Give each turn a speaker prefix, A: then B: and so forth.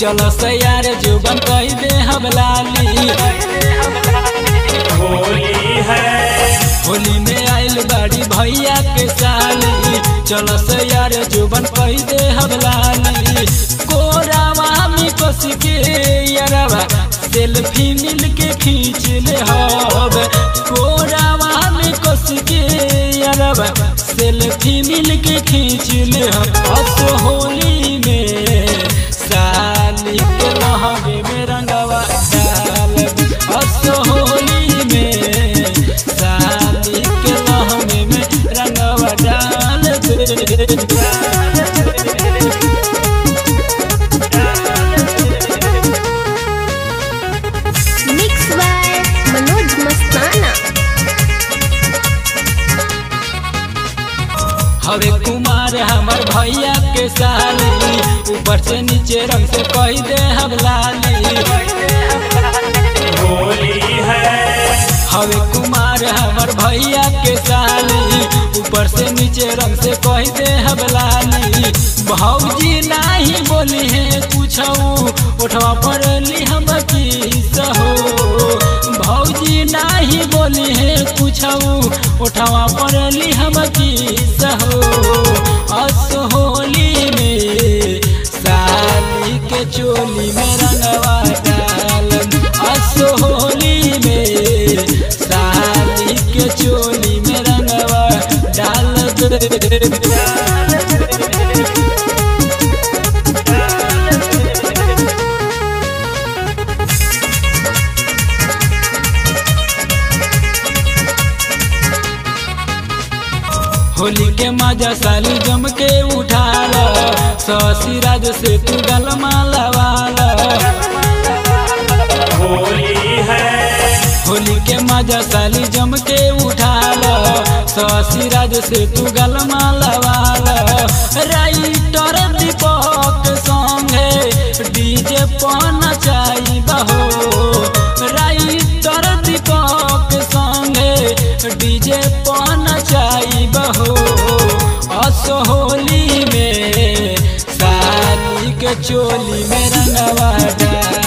A: चलो सयार जुबन कही दे हम लाली।
B: होली है
A: होली में आइल बाड़ी भैया के साली, चलो सयार जुबन कही दे हम लाली। कोरावा में कस के यारवा सेल्फी मिल के खींच ले हब, कोरावा में कस के यारवा सेल्फी मिल के खींच ले हब। अस होली में साली के लहंगे में रंगवा डाल, अस होली में साली के लहंगे में रंगवा डाल दे।
C: मिक्स बाय मनोज मस्ताना।
A: हवे कुमार हमार भैया के साली, ऊपर से नीचे रंग से कही दे हम लाली।
B: होली है
A: हवे कुमार हमार भैया के साली, ऊपर से नीचे रंग से कही दे हम लाली। भौजी नहीं बोली है कुछ उठवा पर ली हम किस हो, भौजी नहीं बोली है कुछ उठवा पर ली हम किस हो। अस होली में साली के चोली में रंगवा डाल, अस होली में साली के चोली में रंगवा डाल दे। होली के मजा साली जम के उठाला, ससी राज से तू गलमा लवाला।
B: होली है
A: होली के मजा साली जम के उठाला, ससी राज से तू गलमा लवाला। राइटर दीपक संगे डीजे पन चाही बहो, राइटर दीपक संगे डीजे पन चाही बहो। अस होली में साली के चोली में रंगवा डाल,